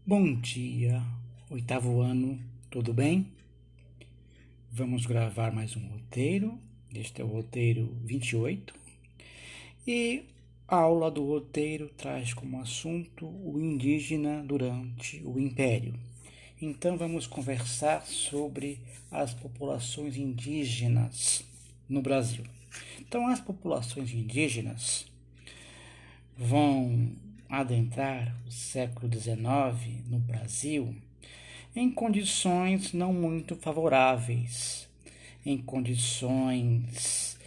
Bom dia, oitavo ano, tudo bem? Vamos gravar mais um roteiro, este é o roteiro 28, e a aula do roteiro traz como assunto o indígena durante o Império. Então vamos conversar sobre as populações indígenas no Brasil. Então as populações indígenas vão adentrar o século XIX no Brasil em condições não muito favoráveis, em condições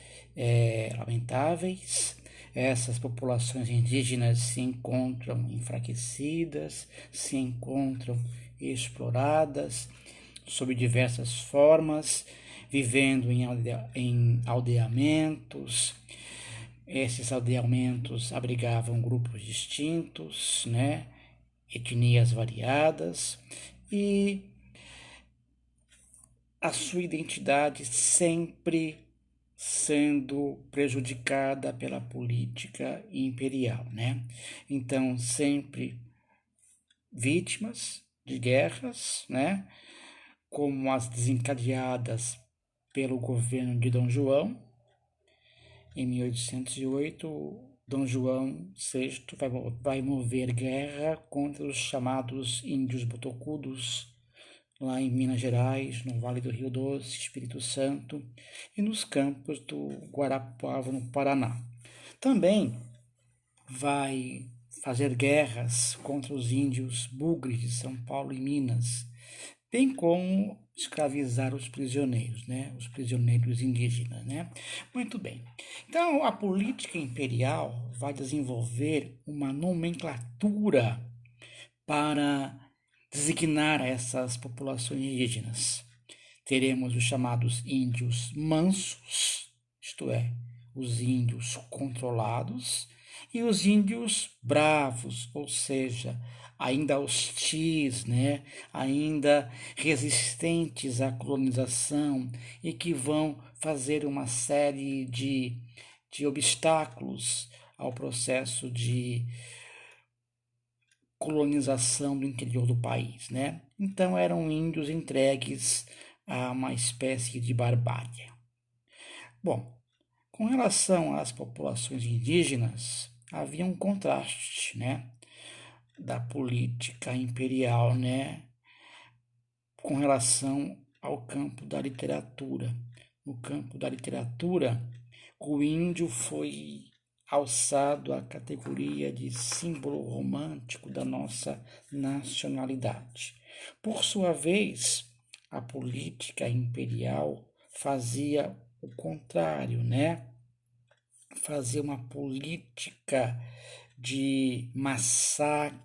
lamentáveis. Essas populações indígenas se encontram enfraquecidas, se encontram exploradas sob diversas formas, vivendo em aldeamentos. Esses aldeamentos abrigavam grupos distintos, né? Etnias variadas, e a sua identidade sempre sendo prejudicada pela política imperial, né? Então, sempre vítimas de guerras, né? Como as desencadeadas pelo governo de Dom João. Em 1808, Dom João VI vai mover guerra contra os chamados índios botocudos, lá em Minas Gerais, no Vale do Rio Doce, Espírito Santo, e nos campos do Guarapuava, no Paraná. Também vai fazer guerras contra os índios bugres de São Paulo e Minas, bem como escravizar os prisioneiros, né? Os prisioneiros indígenas, né? Muito bem. Então, a política imperial vai desenvolver uma nomenclatura para designar essas populações indígenas. Teremos os chamados índios mansos, isto é, os índios controlados, e os índios bravos, ou seja, ainda hostis, né? Ainda resistentes à colonização e que vão fazer uma série de obstáculos ao processo de colonização do interior do país, né? Então eram índios entregues a uma espécie de barbárie. Bom, com relação às populações indígenas, havia um contraste, né, da política imperial, né, com relação ao campo da literatura. No campo da literatura, o índio foi alçado à categoria de símbolo romântico da nossa nacionalidade. Por sua vez, a política imperial fazia o contrário, né? Fazia uma política de massacre,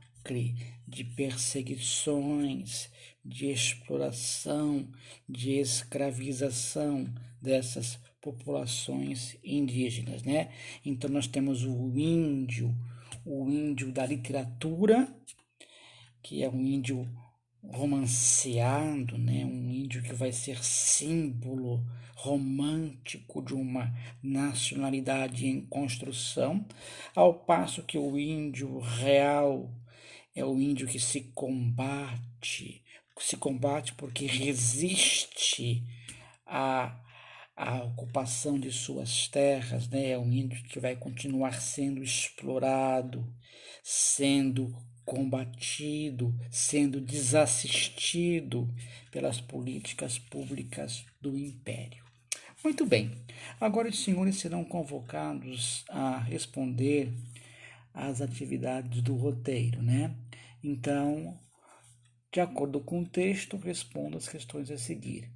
de perseguições, de exploração, de escravização dessas populações indígenas, né? Então nós temos o índio da literatura, que é um índio romanceado, né? Um índio que vai ser símbolo romântico de uma nacionalidade em construção, ao passo que o índio real é o índio que se combate porque resiste à ocupação de suas terras, né? É um índio que vai continuar sendo explorado, sendo combatido, sendo desassistido pelas políticas públicas do Império. Muito bem, agora os senhores serão convocados a responder às atividades do roteiro, né? Então, de acordo com o texto, responda as questões a seguir.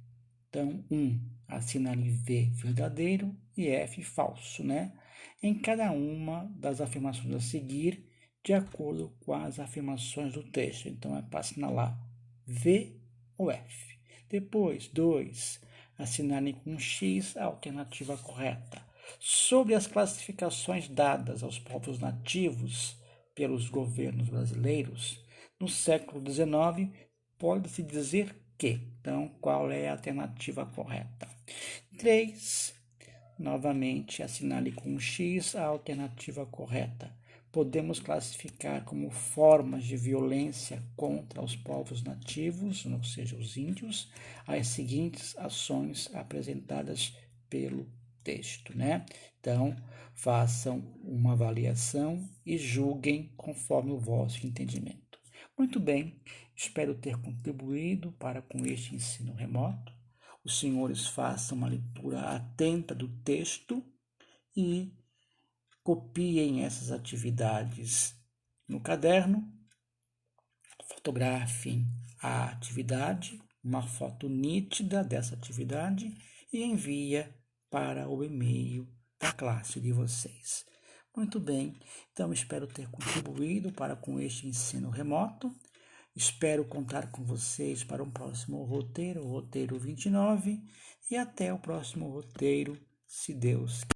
Então, 1, assinale V verdadeiro e F falso, né? Em cada uma das afirmações a seguir, de acordo com as afirmações do texto. Então, é para assinalar V ou F. Depois, 2, assinale com X a alternativa correta. Sobre as classificações dadas aos povos nativos pelos governos brasileiros, no século XIX, pode-se dizer que. Então, qual é a alternativa correta? 3, novamente, assinale com X a alternativa correta. podemos classificar como formas de violência contra os povos nativos, ou seja, os índios, as seguintes ações apresentadas pelo texto, né? Então, façam uma avaliação e julguem conforme o vosso entendimento. Muito bem, espero ter contribuído para com este ensino remoto. Os senhores façam uma leitura atenta do texto e copiem essas atividades no caderno, fotografem a atividade, uma foto nítida dessa atividade e envia para o e-mail da classe de vocês. Muito bem, então espero ter contribuído para com este ensino remoto. Espero contar com vocês para um próximo roteiro, o roteiro 29, e até o próximo roteiro, se Deus quiser.